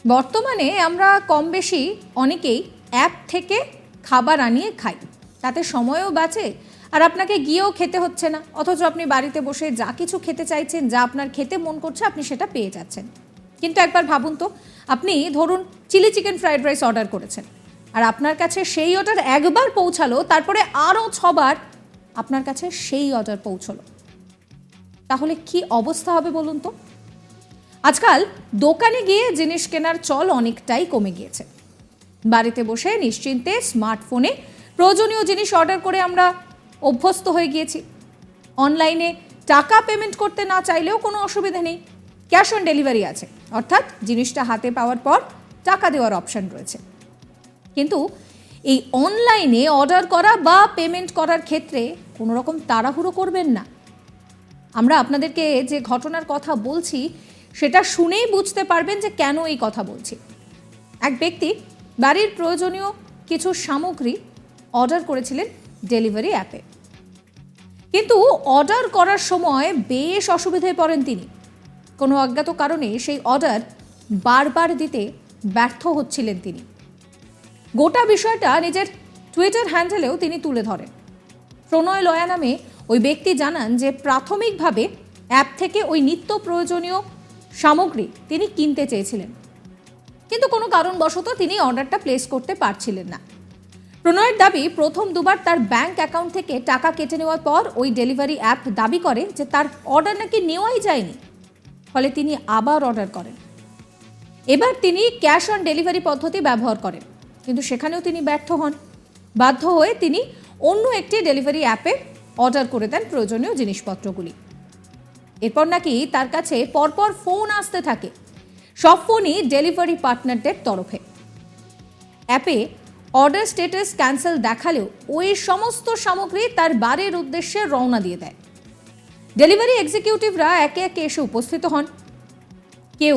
বর্তমানে আমরা কম বেশি অনেকেই অ্যাপ থেকে খাবার আনিয়ে খাই, তাতে সময়ও বাঁচে আর আপনাকে গিয়েও খেতে হচ্ছে না, অথচ আপনি বাড়িতে বসে যা কিছু খেতে চাইছেন, যা আপনার খেতে মন করছে আপনি সেটা পেয়ে যাচ্ছেন। কিন্তু একবার ভাবুন তো, আপনি ধরুন chilli chicken fried rice order করেছেন আর আপনার কাছে সেই অর্ডার একবার পৌঁছালো, তারপরে আরও 6বার আপনার কাছে সেই অর্ডার পৌঁছলো, তাহলে কি অবস্থা হবে বলুন তো? আজকাল দোকানে গিয়ে জিনিস কেনার চল অনেকটাই কমে গিয়েছে। বাড়িতে বসে নিশ্চিন্তে স্মার্টফোনে প্রয়োজনীয় জিনিস অর্ডার করে আমরা অভ্যস্ত হয়ে গিয়েছি। অনলাইনে টাকা পেমেন্ট করতে না চাইলেও কোনো অসুবিধা নেই, ক্যাশ অন ডেলিভারি আছে, অর্থাৎ জিনিসটা হাতে পাওয়ার পর টাকা দেওয়ার অপশন রয়েছে। কিন্তু এই অনলাইনে অর্ডার করা বা পেমেন্ট করার ক্ষেত্রে কোনো রকম তাড়াহুড়ো করবেন না। আমরা আপনাদেরকে যে ঘটনার কথা বলছি সেটা শুনেই বুঝতে পারবেন যে কেন এই কথা বলছি। এক ব্যক্তি বাড়ির প্রয়োজনীয় কিছু সামগ্রী অর্ডার করেছিলেন ডেলিভারি অ্যাপে, কিন্তু অর্ডার করার সময় বেশ অসুবিধায় পড়েন তিনি। কোনো অজ্ঞাত কারণে সেই অর্ডার বারবার দিতে ব্যর্থ হচ্ছিলেন তিনি। গোটা বিষয়টা নিজের টুইটার হ্যান্ডেলেও তিনি তুলে ধরেন। প্রণয় লয়া নামে ওই ব্যক্তি জানান যে প্রাথমিকভাবে অ্যাপ থেকে ওই নিত্য প্রয়োজনীয় সামগ্রী তিনি কিনতে চেয়েছিলেন, কিন্তু কোনো কারণবশত তিনি অর্ডারটা প্লেস করতে পারছিলেন না। প্রণয়ের দাবি, প্রথম দুবার তার ব্যাংক অ্যাকাউন্ট থেকে টাকা কেটে নেওয়ার পর ওই ডেলিভারি অ্যাপ দাবি করে যে তার অর্ডার নাকি নেওয়াই যায়নি, ফলে তিনি আবার অর্ডার করেন। এবার তিনি ক্যাশ অন ডেলিভারি পদ্ধতি ব্যবহার করেন, কিন্তু সেখানেও তিনি ব্যর্থ হন। বাধ্য হয়ে তিনি অন্য একটি ডেলিভারি অ্যাপে অর্ডার করে দেন প্রয়োজনীয় জিনিসপত্রগুলি। এরপর নাকি তার কাছে পরপর ফোন আসতে থাকে, সব ফোনই ডেলিভারি পার্টনারদের তরফে। অ্যাপে অর্ডার স্ট্যাটাস ক্যান্সেল দেখালেও ওই সমস্ত সামগ্রী তার বাড়ির উদ্দেশ্যে রওনা দিয়ে দেয়। ডেলিভারি এক্সিকিউটিভরা একে একে এসে উপস্থিত হন, কেউ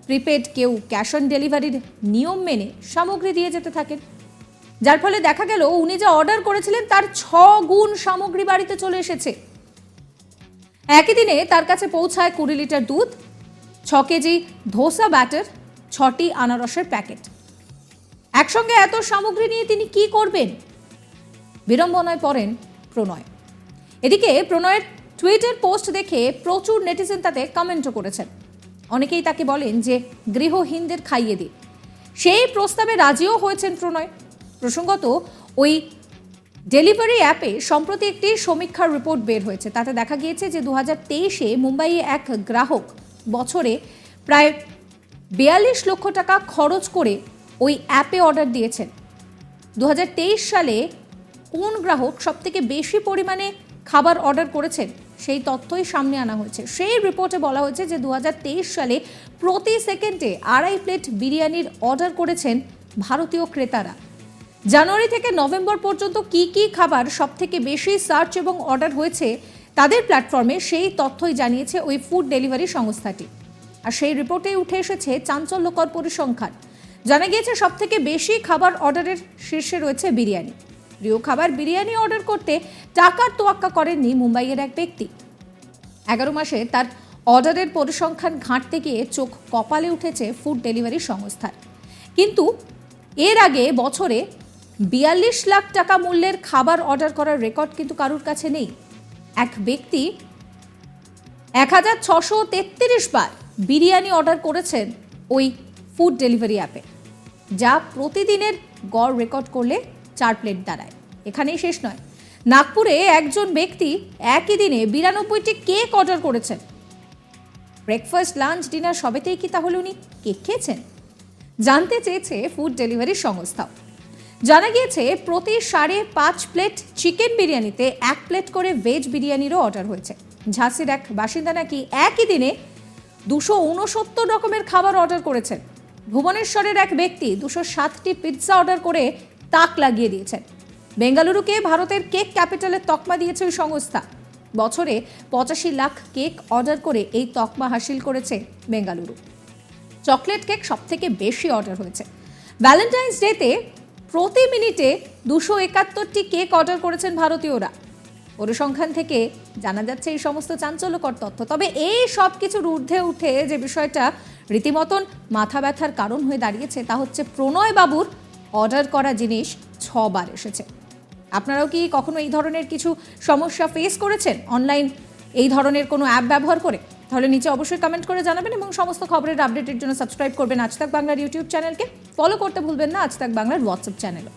প্রিপেড, কেউ ক্যাশ অন ডেলিভারির নিয়ম মেনে সামগ্রী দিয়ে যেতে থাকেন, যার ফলে দেখা গেল উনি যা অর্ডার করেছিলেন তার 6 গুণ সামগ্রী বাড়িতে চলে এসেছে। একই দিনে তার কাছে পৌঁছায় 20 লিটার দুধ, 6 কেজি ধোসা ব্যাটার, 6টি আনারসের প্যাকেট। একসঙ্গে এত সামগ্রী নিয়ে তিনি কি করবেন? বিড়ম্বনায় পড়েন প্রণয়। এদিকে প্রণয়ের টুইটার পোস্ট দেখে প্রচুর নেটিজেন তাতে কমেন্টও করেছেন। অনেকেই তাকে বলেন যে গৃহহীনদের খাইয়ে দিন। সেই প্রস্তাবে রাজিও হয়েছেন প্রণয়। প্রসঙ্গত, ওই ডেলিভারি অ্যাপে সম্প্রতি একটি সমীক্ষার রিপোর্ট বের হয়েছে। তাতে দেখা গিয়েছে যে 2023-এ মুম্বাইয়ে এক গ্রাহক বছরে প্রায় 42 লক্ষ টাকা খরচ করে ওই অ্যাপে অর্ডার দিয়েছেন। 2023 সালে কোন গ্রাহক সবথেকে বেশি পরিমাণে খাবার অর্ডার করেছেন সেই তথ্যই সামনে আনা হয়েছে। সেই রিপোর্টে বলা হয়েছে যে 2023 সালে প্রতি সেকেন্ডে 2.5 প্লেট বিরিয়ানির অর্ডার করেছেন ভারতীয় ক্রেতারা। জানুয়ারি থেকে নভেম্বর পর্যন্ত কি কি খাবার সবথেকে বেশি সার্চ এবং অর্ডার হয়েছে তাদের প্ল্যাটফর্মে সেই তথ্যই জানিয়েছে ওই ফুড ডেলিভারি সংস্থাটি। আর সেই রিপোর্টে উঠে এসেছে চাঞ্চল্যকর পরিসংখ্যান। জানা গিয়েছে সবথেকে বেশি খাবার অর্ডারের শীর্ষে রয়েছে বিরিয়ানি। প্রিয় খাবার বিরিয়ানি অর্ডার করতে টাকার তোয়াক্কা করেননি মুম্বাইয়ের এক ব্যক্তি। 11 মাসে তার অর্ডারের পরিসংখ্যান ঘাঁটতে গিয়ে চোখ কপালে উঠেছে ফুড ডেলিভারি সংস্থার। কিন্তু এর আগে বছরে 42 লাখ টাকা মূল্যের খাবার অর্ডার করার রেকর্ড কিন্তু কারুর কাছে নেই। এক ব্যক্তি 1633 বার বিরিয়ানি অর্ডার করেছেন ওই ফুড ডেলিভারি অ্যাপে, যা প্রতিদিনের গড় রেকর্ড করলে 4 প্লেট দাঁড়ায়। এখানেই শেষ নয়, নাগপুরে একজন ব্যক্তি একই দিনে 92টি কেক অর্ডার করেছেন। ব্রেকফাস্ট, লাঞ্চ, ডিনার সবেতেই কি তাহলে উনি কেক খেয়েছেন? জানতে চেয়েছে ফুড ডেলিভারি সংস্থা। জানা গিয়েছে প্রতি 5.5 প্লেট চিকেন বিরিয়ানিতে 1 প্লেট করে ভেজ বিরিয়ানিরও অর্ডার হয়েছে। ঝাঁসির এক বাসিন্দা নাকি একই দিনে 269 রকমের খাবার অর্ডার করেছেন। ভুবনেশ্বরের এক ব্যক্তি 207টি পিৎজা অর্ডার করে তাক লাগিয়ে দিয়েছেন। বেঙ্গালুরুকে ভারতের কেক ক্যাপিটালের তকমা দিয়েছে ওই সংস্থা। বছরে 85 লাখ কেক অর্ডার করে এই তকমা হাসিল করেছে বেঙ্গালুরু। চকলেট কেক সবথেকে বেশি অর্ডার হয়েছে। ভ্যালেন্টাইন্স ডেতে প্রতি মিনিটে 271টি কেক অর্ডার করেছেন ভারতীয়রা। পরিসংখ্যান থেকে জানা যাচ্ছে এই সমস্ত চাঞ্চল্যকর তথ্য। তবে এই সব কিছুর ঊর্ধ্বে উঠে যে বিষয়টা রীতিমতন মাথা ব্যথার কারণ হয়ে দাঁড়িয়েছে তা হচ্ছে প্রণয় বাবুর অর্ডার করা জিনিস 6 বার এসেছে। আপনারাও কি কখনো এই ধরনের কিছু সমস্যা ফেস করেছেন অনলাইন এই ধরনের কোনো অ্যাপ ব্যবহার করে? তাহলে নিচে অবশ্যই কমেন্ট করে জানাবেন এবং সমস্ত খবরের আপডেটের জন্য সাবস্ক্রাইব করবেন আজ তাক বাংলার ইউটিউব চ্যানেলকে। ফলো করতে ভুলবেন না আজ তাক বাংলার হোয়াটসঅ্যাপ চ্যানেলও।